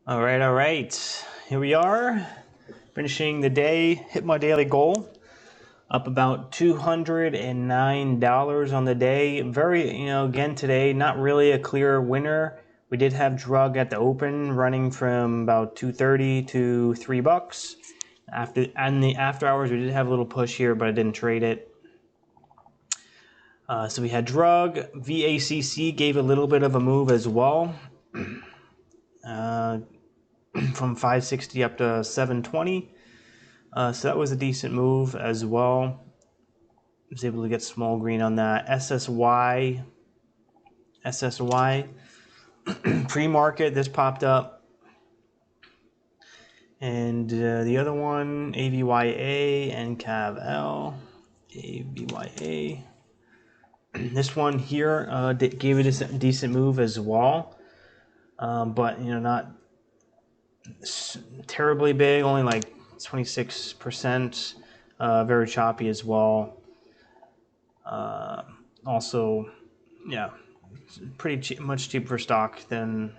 All right. Here we are, finishing the day. Hit my daily goal, up about $209 on the day. Very, again today, not really a clear winner. We did have drug at the open, running from about $2.30 to $3. And the after hours, we did have a little push here, but I didn't trade it. So we had drug. VACC gave a little bit of a move as well. From 560 up to 720. So that was a decent move as well. I was able to get small green on that. SSY pre-market, this popped up. And the other one, AVYA and CAVL. AVYA. This one here gave it a decent move as well. But, not terribly big, only like 26%. Very choppy as well. Also, yeah, pretty cheap, much cheaper stock than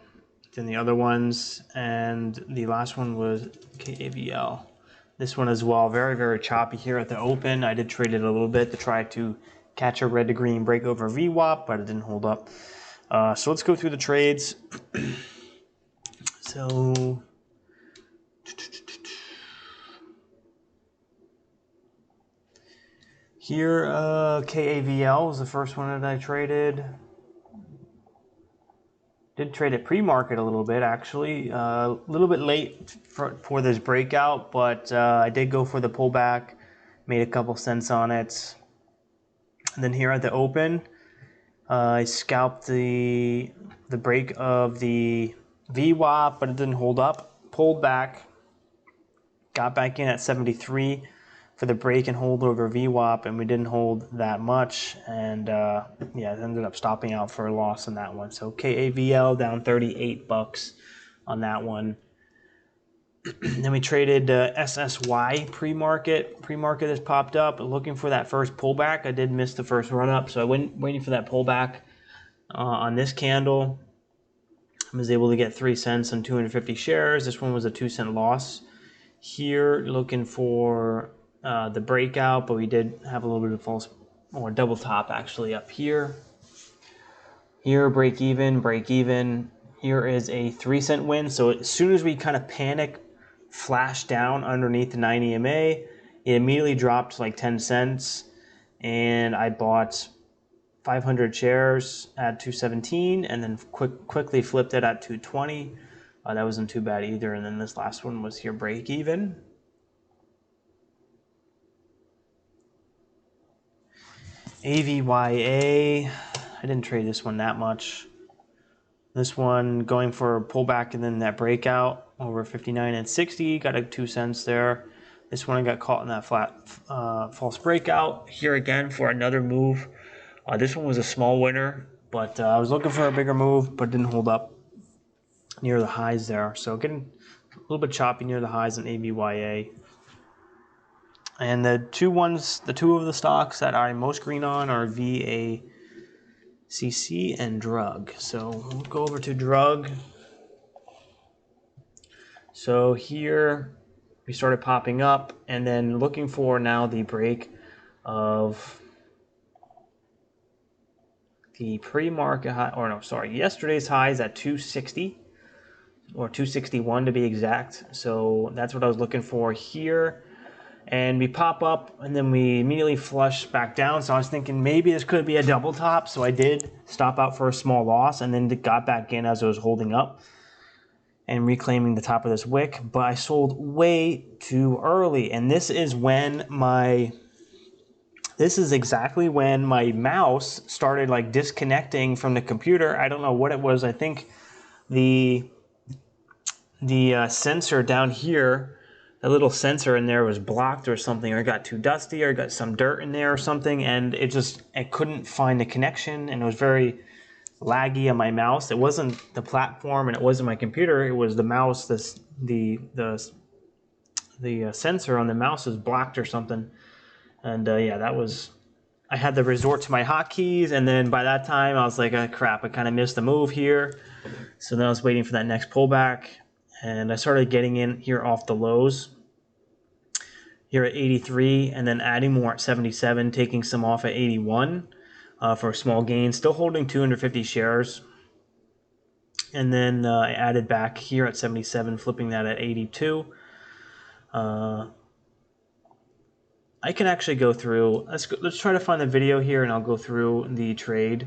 the other ones. And the last one was KAVL. This one as well, very, very choppy here at the open. I did trade it a little bit to try to catch a red to green break over VWAP, but it didn't hold up. So let's go through the trades. So here, KAVL was the first one that I traded. Did trade it pre-market a little bit, actually. A little bit late for this breakout, but I did go for the pullback. Made a couple cents on it. And then here at the open, I scalped the break of the VWAP, but it didn't hold up. Pulled back. Got back in at 73 for the break and hold over VWAP, and we didn't hold that much, and yeah, it ended up stopping out for a loss on that one. So KAVL down $38 on that one. Then we traded SSY pre-market. Pre-market has popped up, looking for that first pullback. I did miss the first run up, so I went waiting for that pullback on this candle. I was able to get 3 cents on 250 shares. This one was a 2-cent loss. Here, looking for the breakout, but we did have a little bit of false or double top actually up here. Here, break even. Here is a 3-cent win. So as soon as we kind of panic, flash down underneath the 9 EMA, it immediately dropped like 10 cents, and I bought 500 shares at 217, and then quickly flipped it at 220. That wasn't too bad either. And then this last one was here, break even. AVYA, I didn't trade this one that much. This one going for a pullback and then that breakout over 59 and 60, got a 2 cents there. This one I got caught in that flat false breakout. Here again for another move. This one was a small winner, but I was looking for a bigger move, but didn't hold up near the highs there. So getting a little bit choppy near the highs in AVYA. And the two of the stocks that I'm most green on are VACC and drug. So we'll go over to drug. So here we started popping up, and then looking for now the break of the pre-market high, or no, sorry, yesterday's highs at 260 or 261 to be exact. So that's what I was looking for here. And we pop up, and then we immediately flush back down. So I was thinking maybe this could be a double top. So I did stop out for a small loss, and then got back in as it was holding up and reclaiming the top of this wick. But I sold way too early, and this is exactly when my mouse started like disconnecting from the computer. I don't know what it was. I think the sensor down here, a little sensor in there was blocked or something, or it got too dusty, or got some dirt in there or something, and it couldn't find the connection, and it was very laggy on my mouse. It wasn't the platform, and it wasn't my computer. It was the mouse. The sensor on the mouse was blocked or something, and yeah, that was. I had to resort to my hotkeys, and then by that time I was like, oh, crap, I kind of missed the move here. So then I was waiting for that next pullback. and I started getting in here off the lows here at 83, and then adding more at 77, taking some off at 81 for a small gain, still holding 250 shares. And then I added back here at 77, flipping that at 82. I can actually go through, let's try to find the video here, and I'll go through the trades.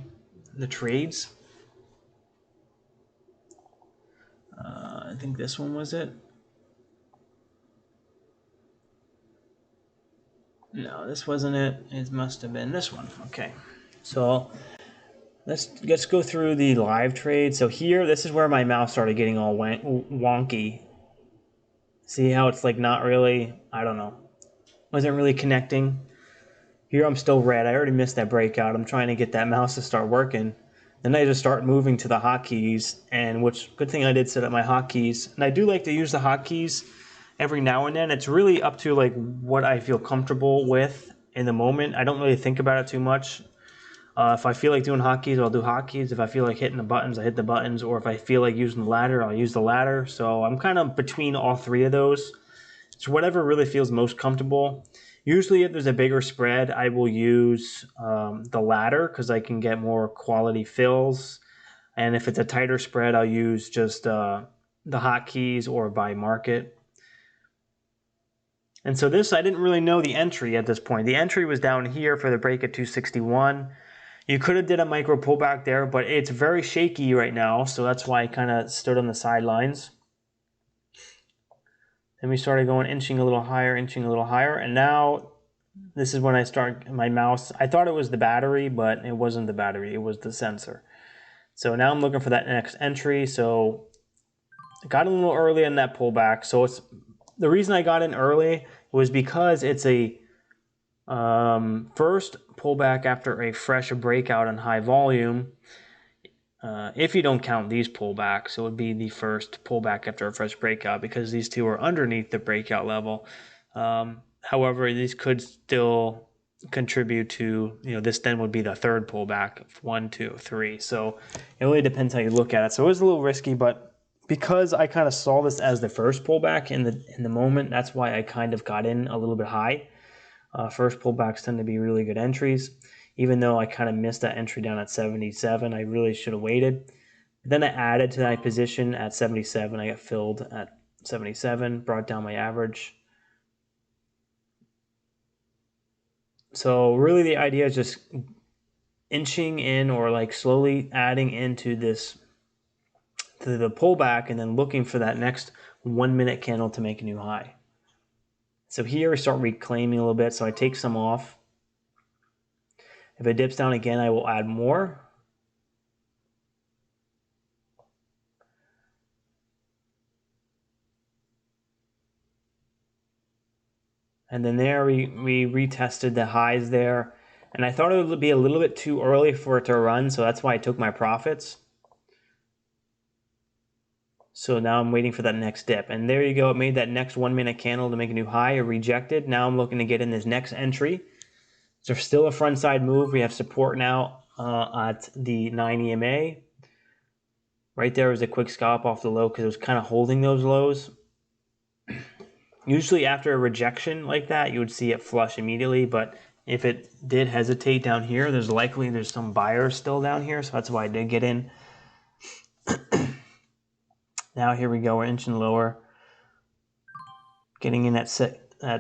I think this one was it. No, this wasn't it. It must have been this one. Okay, so let's go through the live trade. So here, this is where my mouse started getting all wonky. See how it's like not really, I don't know, wasn't really connecting. Here I'm still red. I already missed that breakout. I'm trying to get that mouse to start working. Then I just start moving to the hotkeys, and which good thing I did set up my hotkeys. And I do like to use the hotkeys every now and then. It's really up to like what I feel comfortable with in the moment. I don't really think about it too much. If I feel like doing hotkeys, I'll do hotkeys. If I feel like hitting the buttons, I hit the buttons. Or if I feel like using the ladder, I'll use the ladder. So I'm kind of between all three of those. It's whatever really feels most comfortable. Usually if there's a bigger spread, I will use the ladder because I can get more quality fills. And if it's a tighter spread, I'll use just the hotkeys or by market. And so this, I didn't really know the entry at this point. The entry was down here for the break at 261. You could have did a micro pullback there, but it's very shaky right now, so that's why I kind of stood on the sidelines. Then we started going inching a little higher, and now this is when I start my mouse. I thought it was the battery, but it wasn't the battery, it was the sensor. So now I'm looking for that next entry. So I got a little early in that pullback. So it's the reason I got in early was because it's a first pullback after a fresh breakout on high volume. If you don't count these pullbacks, it would be the first pullback after a fresh breakout because these two are underneath the breakout level. However, these could still contribute to, this then would be the third pullback of 1, 2, 3. So it really depends how you look at it. So it was a little risky, but because I kind of saw this as the first pullback in the moment, that's why I kind of got in a little bit high. First pullbacks tend to be really good entries. Even though I kind of missed that entry down at 77, I really should have waited. Then I added to my position at 77. I got filled at 77, brought down my average. So really the idea is just inching in or like slowly adding into this, to the pullback, and then looking for that next 1 minute candle to make a new high. So here I start reclaiming a little bit, so I take some off. If it dips down again, I will add more. And then there we retested the highs there. And I thought it would be a little bit too early for it to run, so that's why I took my profits. So now I'm waiting for that next dip. And there you go. It made that next 1 minute candle to make a new high. It rejected. Now I'm looking to get in this next entry. So still a front side move. We have support now at the 9 EMA. Right there was a quick scalp off the low because it was kind of holding those lows. Usually after a rejection like that, you would see it flush immediately. But if it did hesitate down here, there's some buyers still down here. So that's why I did get in. Now here we go. We're inching lower. Getting in at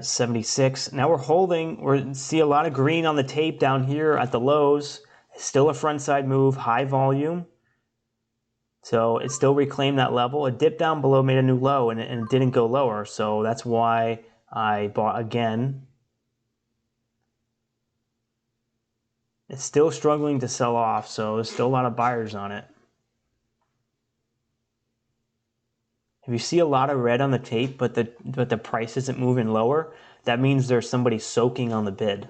76. Now we're holding. We see a lot of green on the tape down here at the lows. Still a front side move, high volume. So it still reclaimed that level. It dipped down below, made a new low, and it didn't go lower. So that's why I bought again. It's still struggling to sell off, so there's still a lot of buyers on it. If you see a lot of red on the tape, but the price isn't moving lower, that means there's somebody soaking on the bid,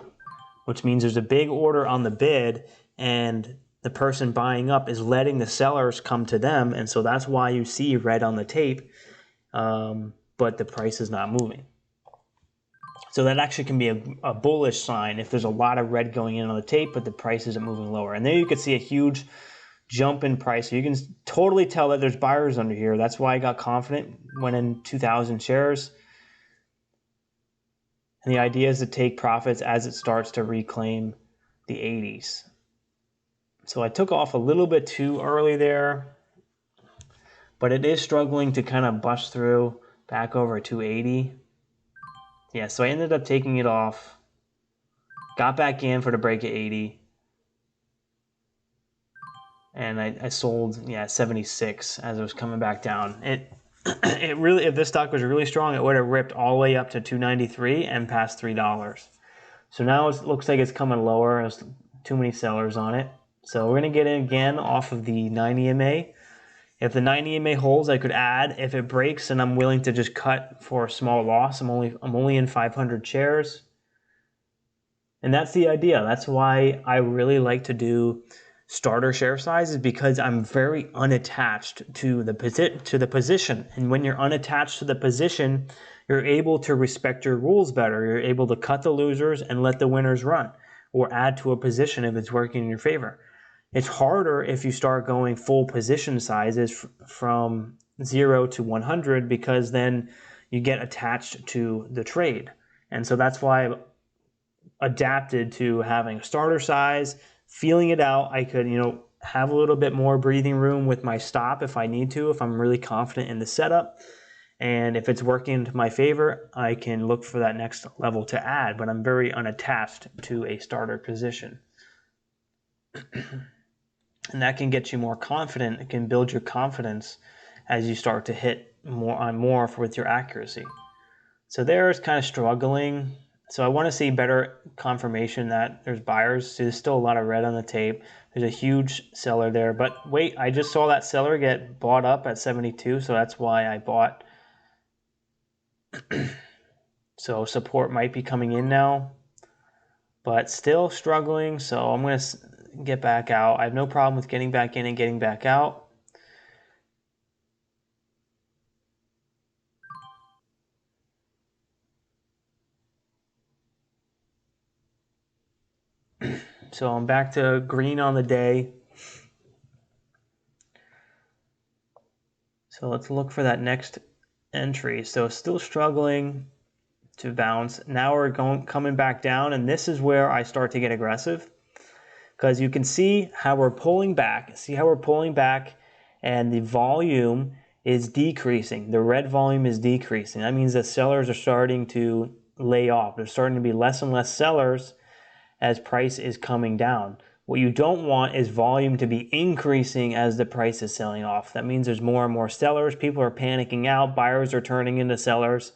which means there's a big order on the bid, and the person buying up is letting the sellers come to them, and so that's why you see red on the tape, but the price is not moving. So that actually can be a bullish sign if there's a lot of red going in on the tape, but the price isn't moving lower. And there you could see a huge jump in price. So you can totally tell that there's buyers under here. That's why I got confident, went in 2,000 shares. And the idea is to take profits as it starts to reclaim the 80s. So I took off a little bit too early there, but it is struggling to kind of bust through back over 280. Yeah, so I ended up taking it off, got back in for the break at 80, and I sold, 76 as it was coming back down. It really, if this stock was really strong, it would have ripped all the way up to 293 and past $3. So now it looks like it's coming lower. There's too many sellers on it. So we're going to get in again off of the 90 EMA. If the 90 EMA holds, I could add. If it breaks, and I'm willing to just cut for a small loss. I'm only in 500 shares. And that's the idea. That's why I really like to do starter share sizes, because I'm very unattached to the position. And when you're unattached to the position, you're able to respect your rules better. You're able to cut the losers and let the winners run, or add to a position if it's working in your favor. It's harder if you start going full position sizes from 0 to 100, because then you get attached to the trade. And so that's why I've adapted to having a starter size, feeling it out. I could, have a little bit more breathing room with my stop if I need to, if I'm really confident in the setup. And if it's working to my favor, I can look for that next level to add, but I'm very unattached to a starter position. And that can get you more confident. It can build your confidence as you start to hit more on more with your accuracy. So there's kind of struggling. So I want to see better confirmation that there's buyers. So there's still a lot of red on the tape. There's a huge seller there. But wait, I just saw that seller get bought up at 72, so that's why I bought. So support might be coming in now, but still struggling. So I'm going to get back out. I have no problem with getting back in and getting back out. So I'm back to green on the day. So let's look for that next entry. So still struggling to bounce. Now we're coming back down, and this is where I start to get aggressive, because you can see how we're pulling back. See how we're pulling back, and the volume is decreasing. The red volume is decreasing. That means the sellers are starting to lay off. There's starting to be less and less sellers as price is coming down. What you don't want is volume to be increasing as the price is selling off. That means there's more and more sellers. People are panicking out. Buyers are turning into sellers.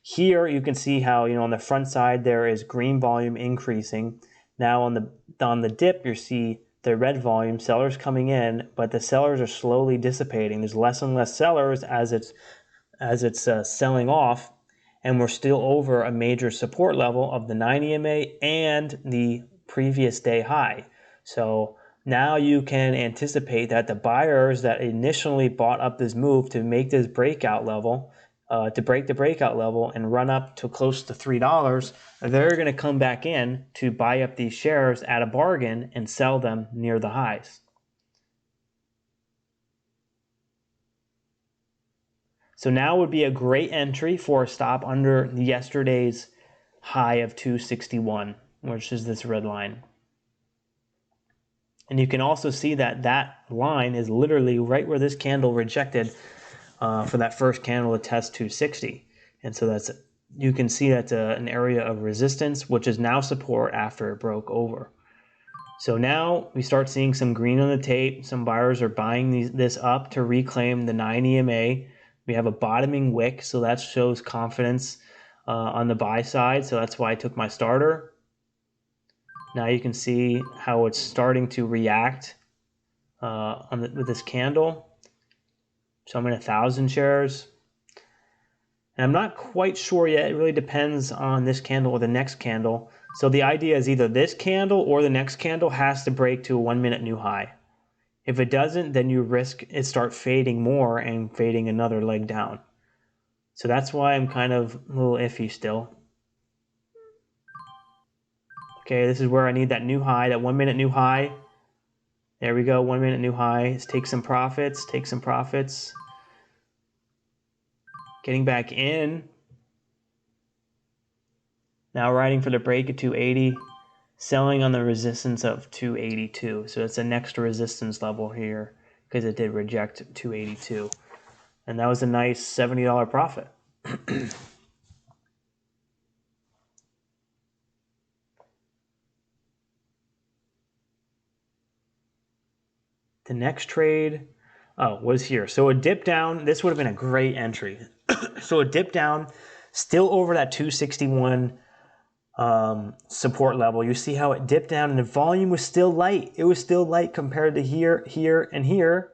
Here you can see how, on the front side there is green volume increasing. Now on the dip you see the red volume, sellers coming in, but the sellers are slowly dissipating. There's less and less sellers as it's selling off. And we're still over a major support level of the 90 EMA and the previous day high. So now you can anticipate that the buyers that initially bought up this move to make this breakout level, to break the breakout level and run up to close to $3, they're going to come back in to buy up these shares at a bargain and sell them near the highs. So now would be a great entry for a stop under yesterday's high of 261, which is this red line. And you can also see that that line is literally right where this candle rejected for that first candle to test 260. And so you can see that's an area of resistance, which is now support after it broke over. So now we start seeing some green on the tape. Some buyers are buying this up to reclaim the 9 EMA. We have a bottoming wick, so that shows confidence on the buy side. So that's why I took my starter. Now you can see how it's starting to react with this candle. So I'm in 1,000 shares. And I'm not quite sure yet. It really depends on this candle or the next candle. So the idea is either this candle or the next candle has to break to a 1-minute new high. If it doesn't, then you risk it start fading more and fading another leg down. So that's why I'm kind of a little iffy still. Okay, this is where I need that new high, that 1-minute new high. There we go, 1 minute new high. Let's take some profits, take some profits. Getting back in. Now riding for the break at 280. Selling on the resistance of 282. So it's the next resistance level here because it did reject 282. And that was a nice $70 profit. The next trade was here. So a dip down, this would have been a great entry. So a dip down, still over that 261 support level. You see how it dipped down and the volume was still light. It was still light compared to here, here, and here.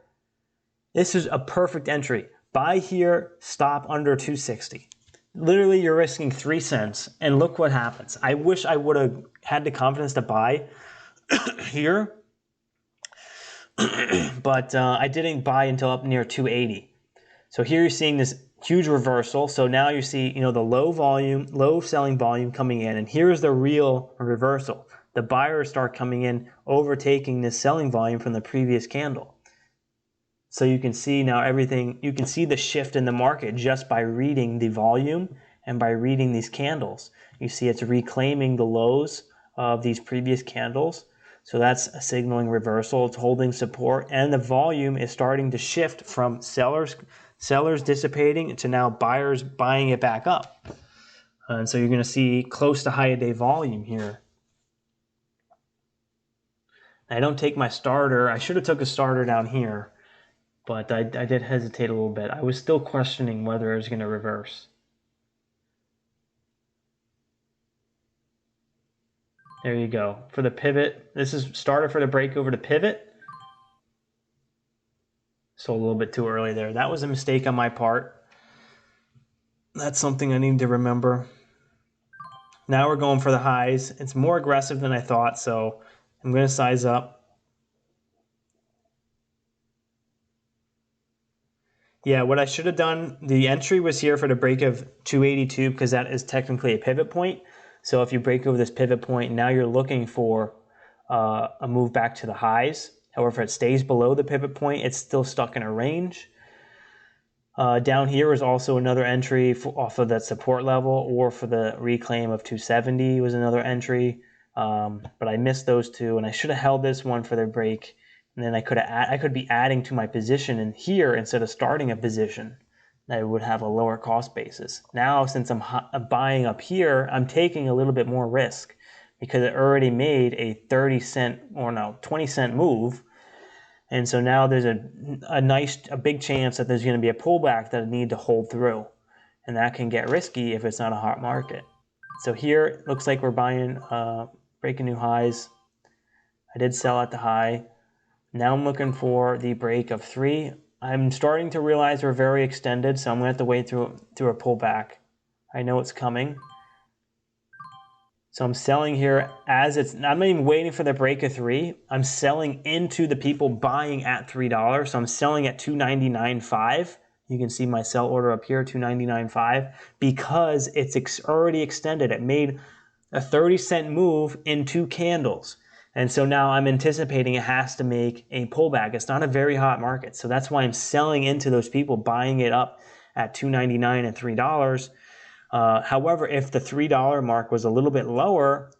This is a perfect entry. Buy here, stop under 260. Literally, you're risking 3 cents, and look what happens. I wish I would have had the confidence to buy here, but I didn't buy until up near 280. So here you're seeing this huge reversal. So now you see, the low selling volume coming in, and here's the real reversal. The buyers start coming in, overtaking this selling volume from the previous candle. So you can see now you can see the shift in the market just by reading the volume and by reading these candles. You see it's reclaiming the lows of these previous candles. So that's a signaling reversal. It's holding support, and the volume is starting to shift from sellers dissipating to now buyers buying it back up. And so you're going to see close to high a day volume here. I don't take my starter. I should have took a starter down here, but I did hesitate a little bit. I was still questioning whether it was going to reverse. There you go. For the pivot, this is starter for the break over to pivot. So a little bit too early there. That was a mistake on my part. That's something I need to remember. Now we're going for the highs. It's more aggressive than I thought, so I'm going to size up. Yeah, what I should have done, the entry was here for the break of 282 because that is technically a pivot point. So if you break over this pivot point, now you're looking for a move back to the highs. However, if it stays below the pivot point, it's still stuck in a range. Down here is also another entry off of that support level, or for the reclaim of 270 was another entry. But I missed those two, and I should have held this one for the break. And then I could be adding to my position in here instead of starting a position. That would have a lower cost basis. Now, since I'm buying up here, I'm taking a little bit more risk because it already made a 20 cent move. And so now there's a big chance that there's going to be a pullback that I need to hold through. And that can get risky if it's not a hot market. So here, it looks like we're buying, breaking new highs. I did sell at the high. Now I'm looking for the break of 3. I'm starting to realize we're very extended, so I'm going to have to wait through a pullback. I know it's coming. So I'm selling here as I'm not even waiting for the break of 3. I'm selling into the people buying at $3. So I'm selling at $299.5. You can see my sell order up here, $299.5, because it's already extended. It made a 30-cent move in 2 candles. And so now I'm anticipating it has to make a pullback. It's not a very hot market. So that's why I'm selling into those people buying it up at $2.99 and $3. However, if the $3 mark was a little bit lower,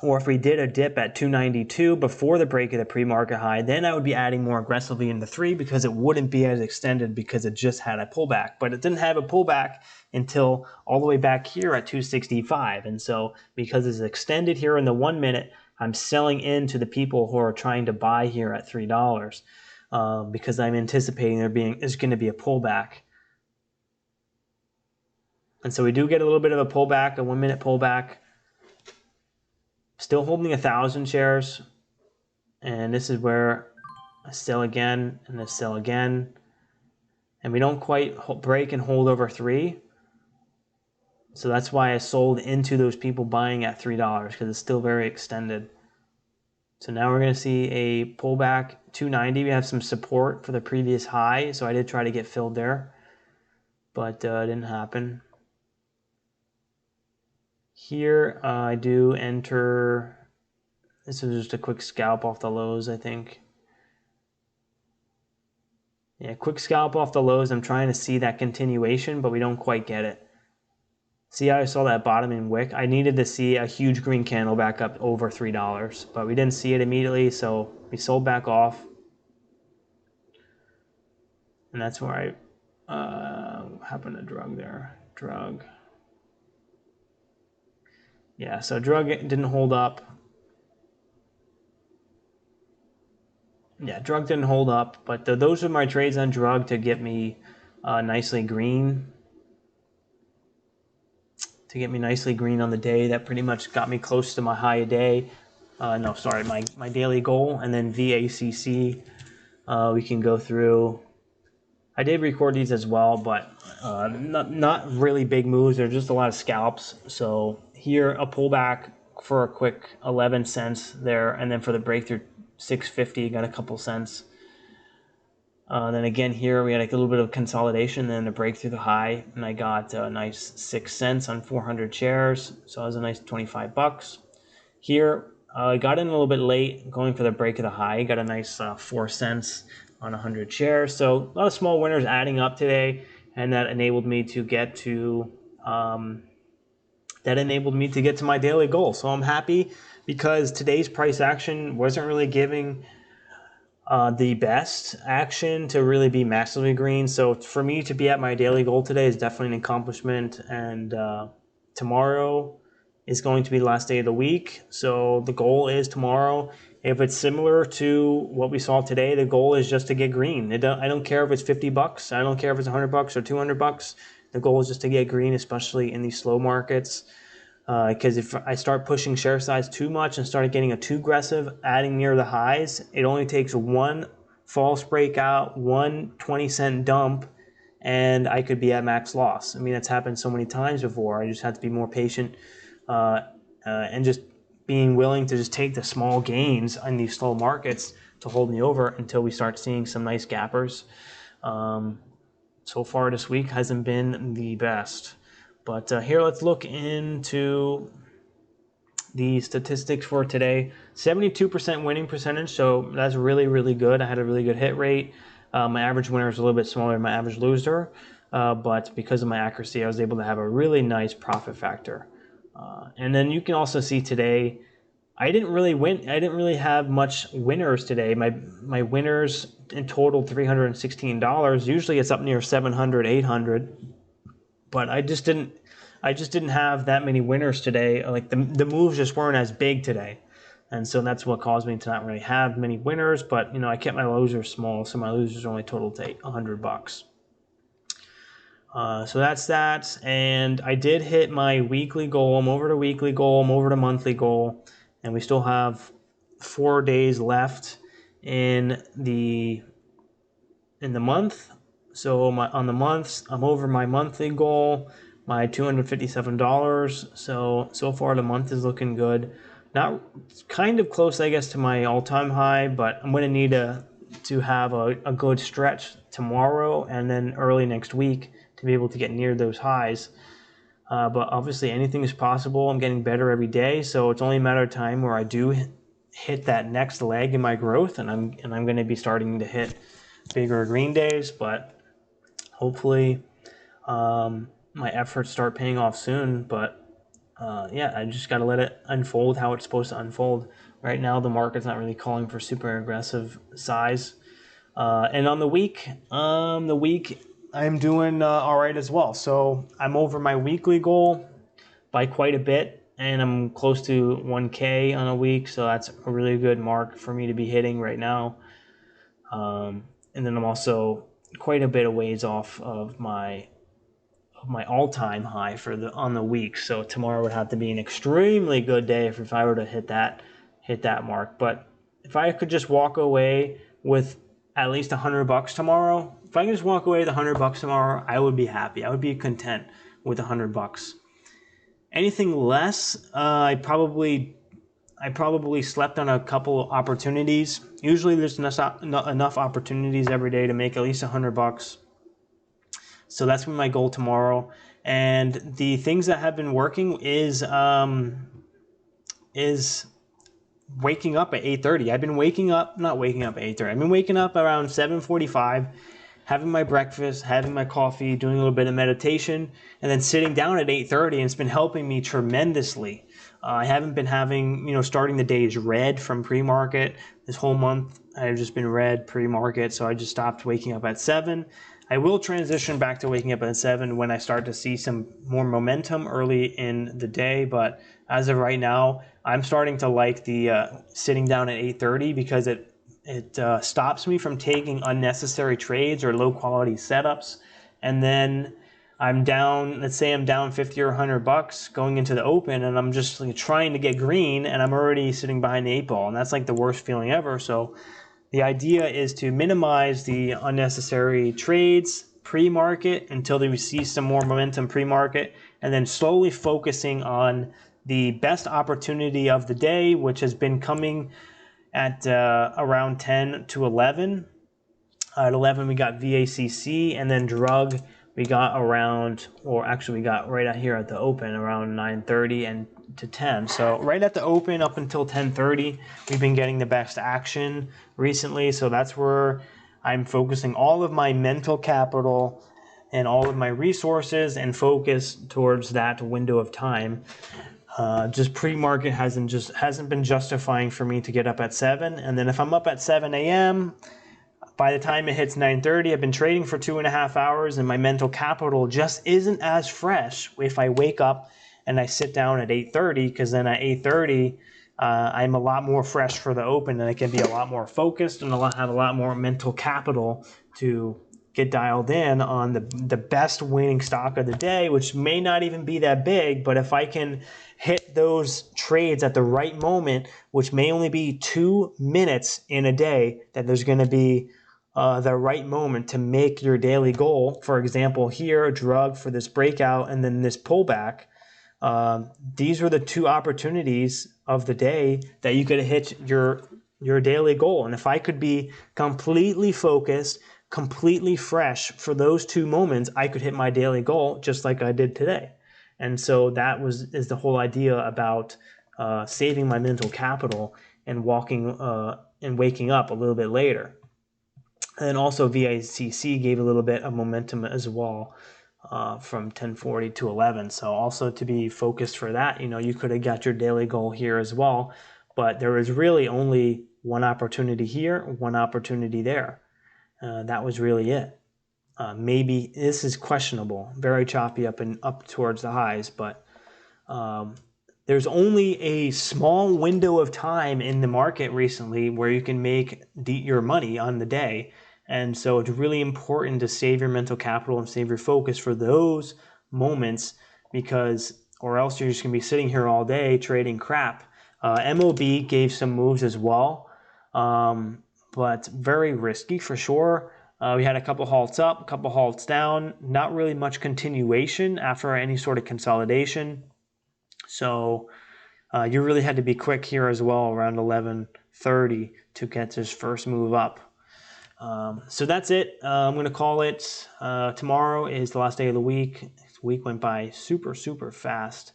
or if we did a dip at $2.92 before the break of the pre-market high, then I would be adding more aggressively in the 3 because it wouldn't be as extended because it just had a pullback. But it didn't have a pullback until all the way back here at 265. And so because it's extended here in the 1 minute, I'm selling into the people who are trying to buy here at $3 because I'm anticipating there's going to be a pullback. And so we do get a little bit of a pullback, a 1 minute pullback. Still holding 1,000 shares. And this is where I sell again and I sell again. And we don't quite break and hold over 3. So that's why I sold into those people buying at $3 because it's still very extended. So now we're going to see a pullback, 290. We have some support for the previous high. So I did try to get filled there, but it didn't happen. Here I do enter, this is just a quick scalp off the lows, I think. Yeah, quick scalp off the lows. I'm trying to see that continuation, but we don't quite get it. See how I saw that bottoming wick? I needed to see a huge green candle back up over $3, but we didn't see it immediately, so we sold back off. And that's where I happened to drug there. Drug. Yeah, so drug didn't hold up. Yeah, drug didn't hold up, but those are my trades on drug to get me nicely green. To get me nicely green on the day. That pretty much got me close to my high a day. No, sorry, my daily goal. And then VACC, we can go through. I did record these as well, but not really big moves. They're just a lot of scalps. So here, a pullback for a quick 11 cents there, and then for the breakthrough 650, got a couple cents. Then again here, we had a little bit of consolidation, then a break through the high, and I got a nice 6 cents on 400 shares, so that was a nice 25 bucks. Here, I got in a little bit late, going for the break of the high, got a nice 4 cents on 100 shares, so a lot of small winners adding up today, and that enabled me to get to my daily goal. So I'm happy because today's price action wasn't really giving the best action to really be massively green. So for me to be at my daily goal today is definitely an accomplishment. And tomorrow is going to be the last day of the week. So the goal is tomorrow. If it's similar to what we saw today, the goal is just to get green. I don't care if it's 50 bucks. I don't care if it's 100 bucks or 200 bucks. The goal is just to get green, especially in these slow markets. Because if I start pushing share size too much and start getting too aggressive, adding near the highs, it only takes one false breakout, one 20-cent dump, and I could be at max loss. I mean, it's happened so many times before. I just have to be more patient and just being willing to just take the small gains in these slow markets to hold me over until we start seeing some nice gappers. So far this week hasn't been the best. But here, let's look into the statistics for today. 72% winning percentage, so that's really, really good. I had a really good hit rate. My average winner is a little bit smaller than my average loser, but because of my accuracy, I was able to have a really nice profit factor. And then you can also see today, I didn't really win. I didn't really have much winners today. My winners in total $316. Usually it's up near $700, $800. But I just didn't have that many winners today. Like the moves just weren't as big today. And so that's what caused me to not really have many winners, but I kept my losers small, so my losers only totaled to $100. So that's that. And I did hit my weekly goal. I'm over to weekly goal, I'm over to monthly goal, and we still have 4 days left in the month. So on the months, I'm over my monthly goal, my $257. So far the month is looking good. Not kind of close, I guess, to my all-time high, but I'm going to need to have a good stretch tomorrow and then early next week to be able to get near those highs. But obviously anything is possible. I'm getting better every day, so it's only a matter of time where I do hit that next leg in my growth, and I'm going to be starting to hit bigger green days, but hopefully my efforts start paying off soon. But yeah, I just got to let it unfold how it's supposed to unfold. Right now the market's not really calling for super aggressive size. And on the week I'm doing all right as well. So I'm over my weekly goal by quite a bit, and I'm close to 1K on a week, so that's a really good mark for me to be hitting right now. And then I'm also quite a bit of ways off of my all-time high on the week. So tomorrow would have to be an extremely good day if I were to hit that mark. But if I could just walk away with at least $100 tomorrow, if I can just walk away with $100 tomorrow, I would be happy. I would be content with $100. Anything less, I probably slept on a couple opportunities. Usually there's enough opportunities every day to make at least $100. So that's my goal tomorrow. And the things that have been working is waking up at 8:30. I've been waking up at 8:30. I've been waking up around 7:45 having my breakfast, having my coffee, doing a little bit of meditation, and then sitting down at 8:30, and it's been helping me tremendously. I haven't been having, starting the days red from pre-market. This whole month I've just been red pre-market, so I just stopped waking up at 7. I will transition back to waking up at 7 when I start to see some more momentum early in the day, but as of right now, I'm starting to like the sitting down at 8:30 because it stops me from taking unnecessary trades or low quality setups. And then I'm down, let's say I'm down 50 or $100 going into the open, and I'm just like trying to get green, and I'm already sitting behind the 8 ball, and that's like the worst feeling ever. So the idea is to minimize the unnecessary trades pre-market until we see some more momentum pre-market, and then slowly focusing on the best opportunity of the day, which has been coming at around 10 to 11. At 11, we got VACC, and then drug, we got around, or actually we got right out here at the open around 9:30 and to 10. So right at the open up until 10:30, we've been getting the best action recently. So that's where I'm focusing all of my mental capital and all of my resources and focus towards that window of time. Just pre-market hasn't been justifying for me to get up at 7. And then if I'm up at 7 a.m., by the time it hits 9:30, I've been trading for 2.5 hours, and my mental capital just isn't as fresh if I wake up and I sit down at 8:30, because then at 8:30, I'm a lot more fresh for the open, and I can be a lot more focused and have a lot more mental capital to get dialed in on the best winning stock of the day, which may not even be that big, but if I can hit those trades at the right moment, which may only be 2 minutes in a day, that there's going to be the right moment to make your daily goal. For example, here, a drug for this breakout and then this pullback. These were the two opportunities of the day that you could hit your daily goal. And if I could be completely focused, completely fresh for those 2 moments, I could hit my daily goal just like I did today. And so that is the whole idea about saving my mental capital and waking up a little bit later. And also VACC gave a little bit of momentum as well from 10:40 to 11. So also to be focused for that, you could have got your daily goal here as well. But there was really only one opportunity here, one opportunity there. That was really it. Maybe this is questionable, very choppy up towards the highs, but there's only a small window of time in the market recently where you can make your money on the day. And so it's really important to save your mental capital and save your focus for those moments, or else you're just going to be sitting here all day trading crap. MOB gave some moves as well, but very risky for sure. We had a couple halts up, a couple halts down, not really much continuation after any sort of consolidation. So you really had to be quick here as well around 11:30 to get this first move up. So that's it. I'm going to call it. Tomorrow is the last day of the week. This week went by super, super fast.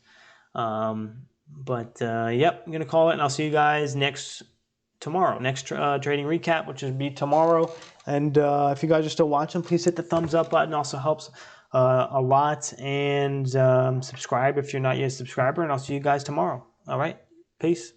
Yep, I'm going to call it, and I'll see you guys tomorrow. Next trading recap, which will be tomorrow. And if you guys are still watching, please hit the thumbs up button. It also helps a lot. And subscribe if you're not yet a subscriber. And I'll see you guys tomorrow. All right. Peace.